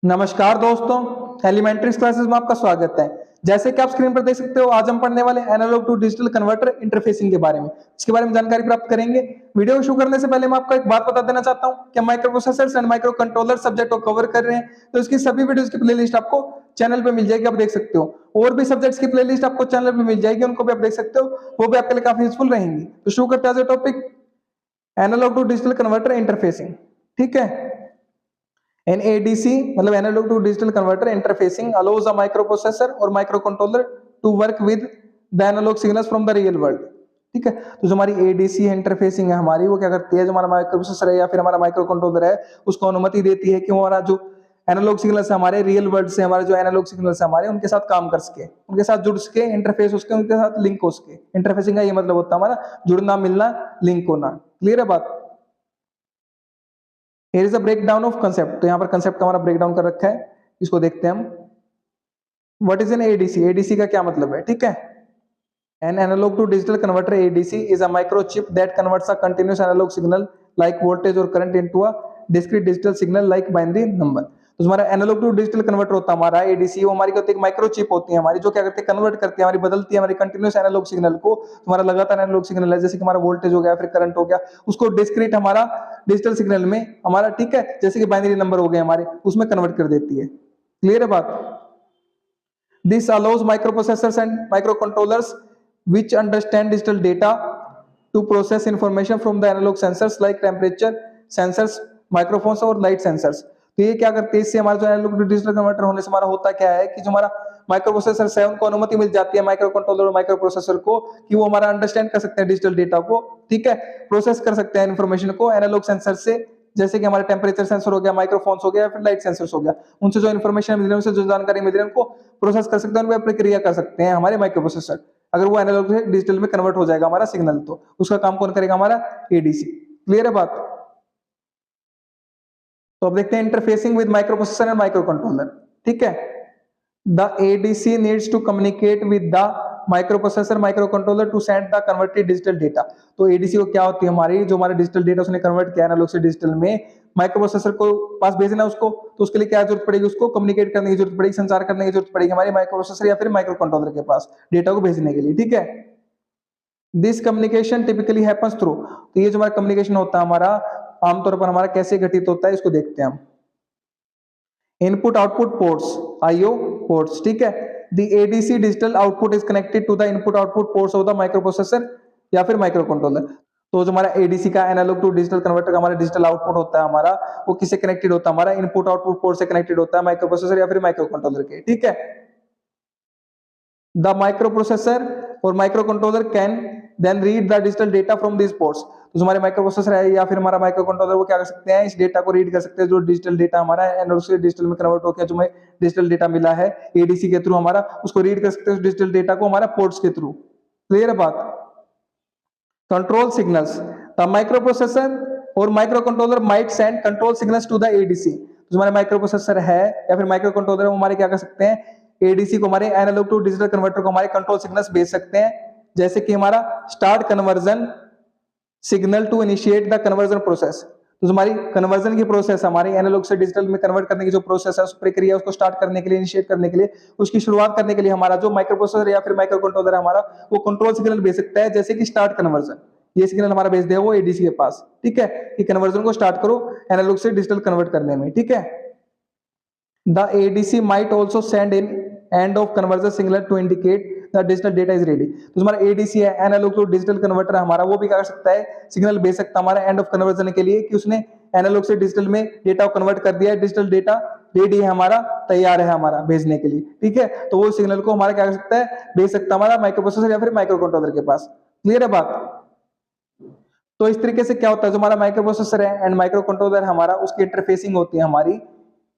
नमस्कार दोस्तों, elementary classes में आपका स्वागत है। जैसे कि आप स्क्रीन पर देख सकते हो, आज हम पढ़ने वाले analogue to digital converter interfacing के बारे में। इसके बारे में जानकारी प्राप्त करेंगे। वीडियो को शुरू करने से पहले मैं आपको एक बात बता देना चाहता हूं कि micro processors and micro controller subject को कवर कर रहे हैं, तो इसकी सभी वीडियोस की प्लेलिस्ट आपको चैनल पे मिल जाएगी, आप देख सकते हो। और भी सब्जेक्ट्स की प्लेलिस्ट आपको चैनल पे मिल जाएगी, उनको भी आप देख सकते हो, वो भी आपके लिए काफी यूजफुल रहेंगी। तो शुरू करते हैं topic analogue to digital converter interfacing. ठीक है, NADC मतलब analogue to digital converter interfacing allows a microprocessor और microcontroller to work with the analogue signals from the real world. ठीक है, तो जो हमारी ADC इंटरफेसिंग है हमारी, वो क्या करती है, जो हमारा माइक्रोप्रोसेसर है या फिर हमारा माइक्रो कंट्रोलर है, उसको अनुमति देती है कि हमारा जो एनालॉग सिग्नल्स है हमारे रियल वर्ल्ड से, हमारे जो एनालॉग सिग्नल्स है हमारे, उनके साथ काम कर सके, उनके साथ जुड़ सके, इंटरफेस उसके उनके साथ लिंक हो सके। इंटरफेसिंग का ये मतलब होता है हमारा जुड़ना, मिलना, लिंक होना। क्लियर है बात? Here is a breakdown of concept। तो यहाँ पर कंसेप्ट का हमारा ब्रेकडाउन कर रखा है, इसको देखते हैं हम। What is an ADC? ADC का क्या मतलब है? ठीक है, an analogue to digital converter ADC is a microchip that converts a continuous analogue signal like voltage और current into a discrete digital signal like binary number. तो हमारा analogue to digital converter होता है हमारा एडीसी, वो हमारी एक microchip होती है हमारी, जो क्या करती है, कन्वर्ट करती है हमारी, बदलती है हमारी कंटिन्यूअस एनालॉग सिग्नल को। हमारा लगातार एनालॉग सिग्नल है, जैसे कि हमारा वोल्टेज हो गया, फिर करंट हो गया, उसको डिस्क्रीट हमारा डिजिटल सिग्नल में हमारा, ठीक है, जैसे कि बाइनरी नंबर हो गए हमारे, उसमें कन्वर्ट कर देती है। क्लियर है बात? This allows microprocessors and microcontrollers which understand digital data to process information from the analog sensors like temperature sensors, microphones और light sensors। तो ये क्या करते हैं, इससे हमारा जो एनालॉग टू डिजिटल कन्वर्टर होने से हमारा होता क्या है कि जो हमारा माइक्रो प्रोसेसर है उनको अनुमति मिल जाती है, माइक्रो कंट्रोलर और माइक्रो प्रोसेसर को, कि वो हमारा अंडरस्टैंड कर सकते हैं डिजिटल डेटा को, ठीक है, प्रोसेस कर सकते हैं इन्फॉर्मेशन को एनालॉग सेंसर से, जैसे कि हमारा टेम्परेचर सेंसर हो गया, माइक्रोफोन्स हो गया, फिर लाइट सेंसर्स हो गया। उनसे जो इन्फॉर्मेशन मिल रही है, उनसे जो जानकारी मिल रही है, उनको प्रोसेस कर सकते हैं, उन पर प्रक्रिया कर सकते हैं हमारे माइक्रो प्रोसेसर। अगर वो एनालॉग से डिजिटल में कन्वर्ट हो जाएगा हमारा सिग्नल, तो उसका काम कौन करेगा? हमारा एडीसी। क्लियर है बात? तो अब देखते हैं interfacing with microprocessor and microcontroller. ठीक है, the ADC needs to communicate with the microprocessor microcontroller to send the converted digital data. तो एडीसी को क्या होती है हमारी, जो हमारा डिजिटल डेटा उसने कन्वर्ट किया एनालॉग से डिजिटल में, माइक्रोप्रोसेसर को पास भेजना उसको, तो उसके लिए क्या जरूरत पड़ेगी? उसको कम्युनिकेट करने की जरूरत पड़ेगी, संचार करने की जरूरत पड़ेगी हमारे माइक्रोप्रोसेसर या फिर माइक्रो कंट्रोलर के पास डेटा को भेजने के लिए। ठीक है, this communication typically happens through. तो ये जो हमारा कम्युनिकेशन होता है हमारा, आमतौर पर हमारा कैसे घटित होता है, इसको देखते हैं हम। Input output ports, IO ports. ठीक है, the ADC digital output is connected to the input output ports of the microprocessor या फिर माइक्रो कंट्रोलर। तो जो हमारा एडीसी का एनालॉग टू डिजिटल कन्वर्टर का हमारा डिजिटल आउटपुट होता है हमारा, वो किससे कनेक्टेड होता है? हमारा इनपुट आउटपुट पोर्ट से कनेक्टेड होता है, माइक्रोप्रोसेसर या फिर माइक्रो कंट्रोलर के। ठीक है, द माइक्रोप्रोसेसर और microcontroller can then read the digital data from this ports. तो हमारे माइक्रो प्रोसेसर है या फिर हमारा माइक्रो कंट्रोलर, वो क्या कर सकते हैं, इस डेटा को रीड कर सकते हैं, जो डिजिटल डेटा हमारा एनालॉग से डिजिटल में कन्वर्ट होकर जो हमें डिजिटल डेटा मिला है एडीसी के थ्रू हमारा, उसको रीड कर सकते हैं उस डिजिटल डेटा को हमारा पोर्ट्स के थ्रू। क्लियर है बात? Control signals, the microprocessor और microcontroller might send control signals to the ADC. जो हमारे माइक्रो प्रोसेसर है या फिर माइक्रो कंट्रोलर है, वो हमारे क्या कर सकते हैं, एडीसी को, हमारे एनालॉग टू डिजिटल कन्वर्टर को हमारे कंट्रोल सिग्नल्स भेज सकते हैं, जैसे कि हमारा start conversion signal to initiate the conversion process. तो हमारी कन्वर्जन की प्रोसेस, हमारी एनालॉग से डिजिटल में कन्वर्ट करने की जो प्रोसेस है, उस प्रक्रिया उसको स्टार्ट करने के लिए, इनिशिएट करने के लिए, उसकी शुरुआत करने के लिए हमारा जो माइक्रो प्रोसेसर या फिर माइक्रो कंट्रोलर है हमारा, वो कंट्रोल सिग्नल भेज सकता है, जैसे कि स्टार्ट कन्वर्जन। ये सिग्नल हमारा भेज देगा वो एडीसी के पास, ठीक है, कि कन्वर्जन को स्टार्ट करो एनालॉग से डिजिटल कन्वर्ट करने में। ठीक है, the ADC might also send in end of conversion signal to indicate the digital data is ready. तो हमारा एडीसी है, एनालॉग टू डिजिटल कन्वर्टर हमारा, वो भी क्या कर सकता है, सिग्नल भेज सकता है हमारा एंड ऑफ कन्वर्जन के लिए, कि उसने एनालॉग से डिजिटल में डेटा को कन्वर्ट कर दिया है, डिजिटल डेटा रेडी है हमारा, तैयार है हमारा भेजने के लिए। ठीक है, तो वो सिग्नल को हमारा क्या कर सकता है, भेज सकता है हमारा माइक्रो प्रोसेसर या फिर माइक्रो कंट्रोलर के पास। क्लियर है बात? तो इस तरीके से क्या होता है, जो हमारा माइक्रो प्रोसेसर है एंड माइक्रो कंट्रोलर हमारा, उसकी इंटरफेसिंग होती है हमारी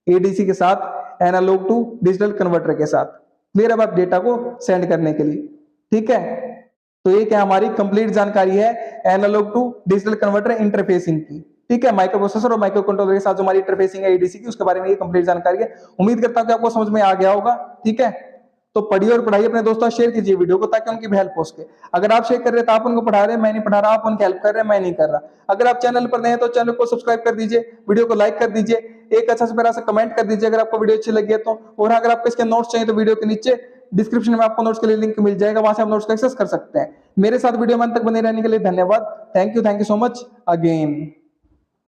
एडीसी के साथ, एनालॉग टू डिजिटल कन्वर्टर के साथ। क्लियर है बात? डेटा को सेंड करने के लिए। ठीक है, तो ये क्या हमारी कंप्लीट जानकारी है analogue to digital converter interfacing की। ठीक है, माइक्रो प्रोसेसर और माइक्रो कंट्रोलर के साथ जो हमारी इंटरफेसिंग है एडीसी की, उसके बारे में ये कंप्लीट जानकारी है। उम्मीद करता हूं कि आपको समझ में आ गया होगा। ठीक है, तो पढ़िए और पढ़ाइए अपने दोस्तों, शेयर कीजिए वीडियो को, ताकि उनकी भी हेल्प हो सके। अगर आप शेयर कर रहे हैं तो आप उनको पढ़ा रहे हैं, मैं नहीं पढ़ा रहा, आप उनकी हेल्प कर रहे हैं, मैं नहीं कर रहा। अगर आप चैनल पर नए हैं तो चैनल को सब्सक्राइब कर दीजिए, वीडियो को लाइक कर दीजिए, एक अच्छा सा प्यारा सा कमेंट कर दीजिए अगर आपको वीडियो अच्छी लगी है तो। और अगर आपको इसके नोट्स चाहिए तो वीडियो के नीचे डिस्क्रिप्शन में आपको नोट्स के लिए लिंक मिल जाएगा, वहां से आप नोट्स को एक्सेस कर सकते हैं। मेरे साथ वीडियो में अंत तक बने रहने के लिए धन्यवाद। Thank you so much again.